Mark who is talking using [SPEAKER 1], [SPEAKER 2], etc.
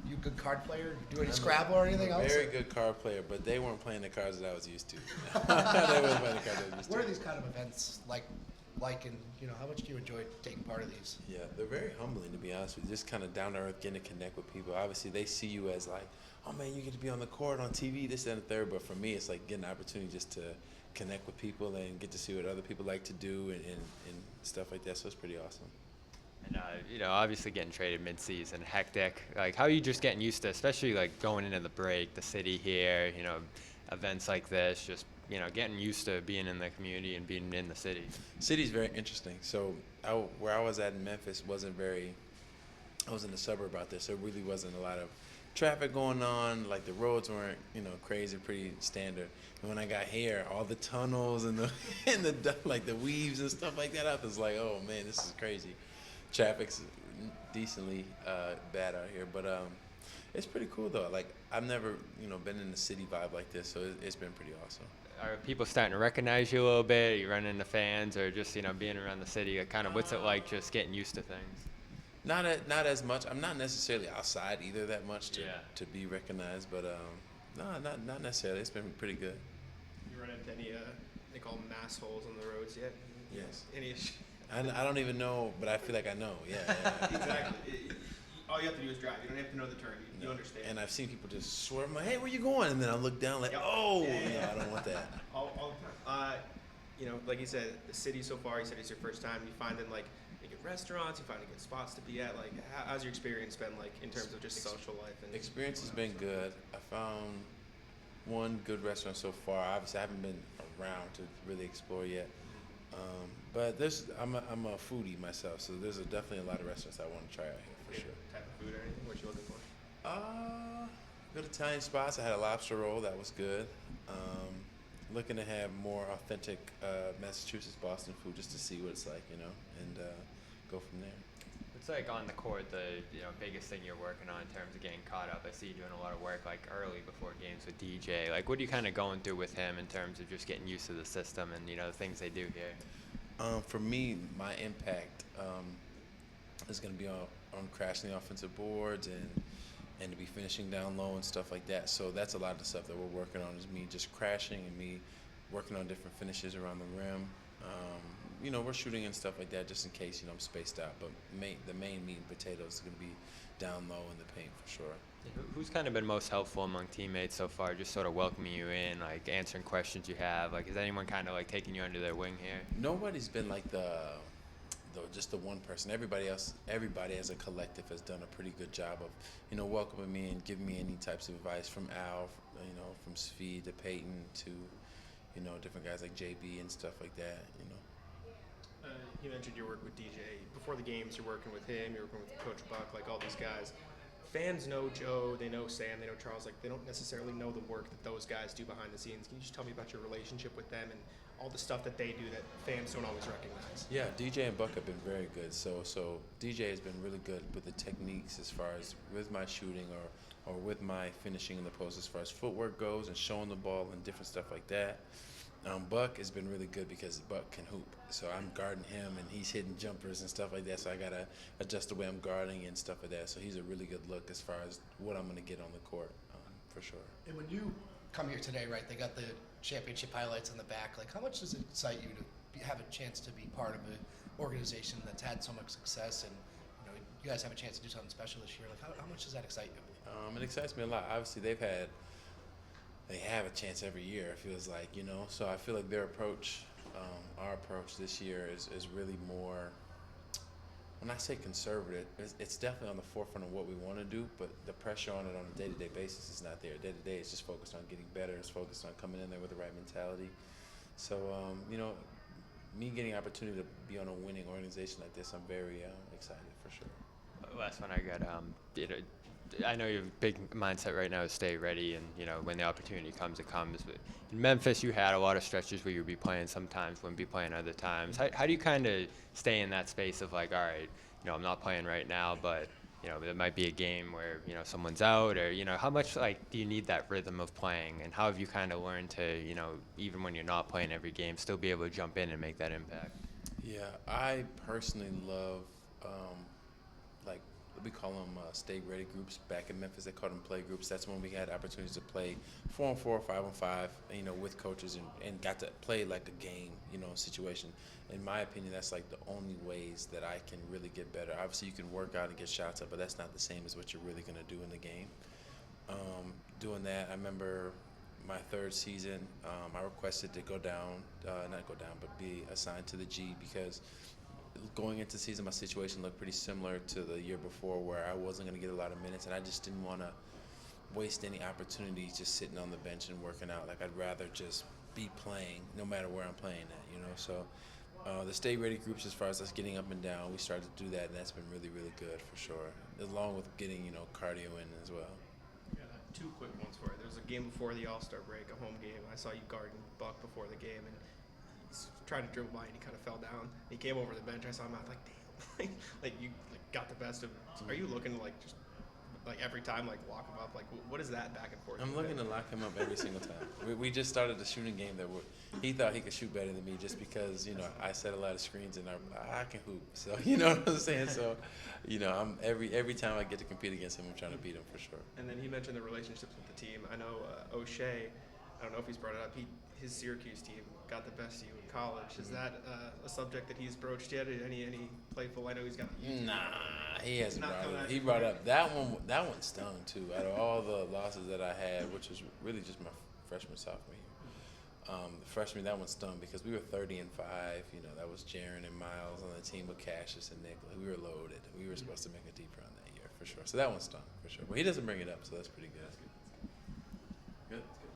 [SPEAKER 1] You a good card player? Do any Scrabble or anything else?
[SPEAKER 2] Very good card player, but they weren't playing the cards that I was used to. They weren't playing the cards I was used to.
[SPEAKER 1] What are these kind of events like, and how much do you enjoy taking part of these?
[SPEAKER 2] Yeah, they're very humbling, to be honest with you. Just kind of down to earth, getting to connect with people. Obviously, they see you as like, oh man, you get to be on the court, on TV, this, that, and the third. But for me, it's like getting an opportunity just to connect with people and get to see what other people like to do and stuff like that. So it's pretty awesome.
[SPEAKER 3] And obviously getting traded mid-season, hectic. Like, how are you just getting used to, especially like going into the break, the city here, events like this, just getting used to being in the community and being in the city.
[SPEAKER 2] City's very interesting. So where I was at in Memphis I was in the suburb out there, so it really wasn't a lot of traffic going on. Like the roads weren't, crazy, pretty standard. And when I got here, all the tunnels and the like the weaves and stuff like that, I was like, oh man, this is crazy. Traffic's decently bad out here, but it's pretty cool though. Like I've never, been in the city vibe like this, so it's been pretty awesome.
[SPEAKER 3] Are people starting to recognize you a little bit? Are you running into fans, or just being around the city? Kind of, what's it like just getting used to things?
[SPEAKER 2] Not as much. I'm not necessarily outside either that much to be recognized, but no, not necessarily. It's been pretty good.
[SPEAKER 4] You run into any they call them mass holes on the roads yet?
[SPEAKER 2] Yes.
[SPEAKER 4] Any?
[SPEAKER 2] I don't even know, but I feel like I know. Yeah.
[SPEAKER 4] Exactly. All you have to do is drive. You don't have to know the turn. You understand.
[SPEAKER 2] And I've seen people just swerve. I'm like, hey, where you going? And then I look down like, oh, I don't want that.
[SPEAKER 4] All the time. Like you said, the city so far. You said it's your first time. You find them like good restaurants. You find good spots to be at. Like, how's your experience been like in terms of just social life? And
[SPEAKER 2] experience has been good. I found one good restaurant so far. Obviously, I haven't been around to really explore yet. But I'm a foodie myself, so there's definitely a lot of restaurants I want to try out here for sure.
[SPEAKER 4] Type of food or anything? What you looking for?
[SPEAKER 2] Good Italian spots. I had a lobster roll that was good. Looking to have more authentic Massachusetts, Boston food just to see what it's like, and go from there.
[SPEAKER 3] It's like on the court, the biggest thing you're working on in terms of getting caught up. I see you doing a lot of work like early before games with DJ. Like, what are you kind of going through with him in terms of just getting used to the system and the things they do here?
[SPEAKER 2] For me, my impact is going to be on crashing the offensive boards and to be finishing down low and stuff like that. So that's a lot of the stuff that we're working on is me just crashing and me working on different finishes around the rim. We're shooting and stuff like that just in case, I'm spaced out. But the main meat and potatoes is going to be down low in the paint for sure.
[SPEAKER 3] Who's kind of been most helpful among teammates so far, just sort of welcoming you in, like answering questions you have? Like, is anyone kind of like taking you under their wing here?
[SPEAKER 2] Nobody's been like just the one person. Everybody as a collective has done a pretty good job of, welcoming me and giving me any types of advice from Al, from Svi to Peyton to, different guys like JB and stuff like that,
[SPEAKER 4] You mentioned your work with DJ. Before the games, you're working with him, you're working with Coach Buck, like all these guys. Fans know Joe, they know Sam, they know Charles. Like, they don't necessarily know the work that those guys do behind the scenes. Can you just tell me about your relationship with them and all the stuff that they do that fans don't always recognize?
[SPEAKER 2] Yeah, DJ and Buck have been very good. So DJ has been really good with the techniques as far as with my shooting or with my finishing in the post as far as footwork goes and showing the ball and different stuff like that. Buck has been really good because Buck can hoop. So I'm guarding him and he's hitting jumpers and stuff like that. So I got to adjust the way I'm guarding and stuff like that. So he's a really good look as far as what I'm going to get on the court, for sure.
[SPEAKER 1] And when you come here today, right, they got the championship highlights on the back. Like, how much does it excite you to have a chance to be part of an organization that's had so much success and, you guys have a chance to do something special this year? Like, how much does that excite you?
[SPEAKER 2] It excites me a lot. Obviously, they have a chance every year, it feels like, So I feel like their approach, our approach this year is really more, when I say conservative, it's definitely on the forefront of what we want to do, but the pressure on it on a day-to-day basis is not there. Day-to-day, it's just focused on getting better. It's focused on coming in there with the right mentality. So, me getting an opportunity to be on a winning organization like this, I'm very excited for sure.
[SPEAKER 3] Last one I got, I know your big mindset right now is stay ready, and when the opportunity comes, it comes. But in Memphis, you had a lot of stretches where you'd be playing sometimes, wouldn't be playing other times. How do you kind of stay in that space of like, all right, I'm not playing right now, but there might be a game where someone's out, or how much like do you need that rhythm of playing, and how have you kind of learned to even when you're not playing every game, still be able to jump in and make that impact?
[SPEAKER 2] Yeah, I personally love like we call them stay ready groups. Back in Memphis, they called them play groups. That's when we had opportunities to play 4-on-4, 5-on-5, with coaches and got to play like a game, situation. In my opinion, that's like the only ways that I can really get better. Obviously, you can work out and get shots up, but that's not the same as what you're really going to do in the game. Doing that, I remember my third season, I requested to not go down, but be assigned to the G, because going into the season, my situation looked pretty similar to the year before, where I wasn't going to get a lot of minutes, and I just didn't want to waste any opportunities just sitting on the bench and working out. Like, I'd rather just be playing no matter where I'm playing at, So the stay ready groups, as far as us getting up and down, we started to do that, and that's been really, really good for sure, along with getting, cardio in as well.
[SPEAKER 4] Yeah, two quick ones for you. There was a game before the All-Star break, a home game. I saw you guarding Buck before the game, and he's trying to dribble by, and he kind of fell down. He came over the bench. I saw him out, like, damn, you got the best of. Are you looking to just every time walk him up? What is that back and forth?
[SPEAKER 2] I'm looking to lock him up every single time. We just started a shooting game that he thought he could shoot better than me, just because I set a lot of screens and I can hoop. So you know what I'm saying. So I'm every time I get to compete against him, I'm trying to beat him for sure.
[SPEAKER 4] And then he mentioned the relationships with the team. I know O'Shea. I don't know if he's brought it up. His Syracuse team got the best of you in college. Is that a subject that he's broached yet? Any playful? I know he's got.
[SPEAKER 2] Nah, he hasn't brought it up. He brought up that one. That one stung too. Out of all the losses that I had, which was really just my freshman, sophomore year. The freshman, that one stung because we were 30-5. That was Jaron and Miles on the team with Cassius and Nick. We were loaded. We were supposed to make a deep run that year for sure. So that one stung for sure. But he doesn't bring it up, so that's pretty good. Good.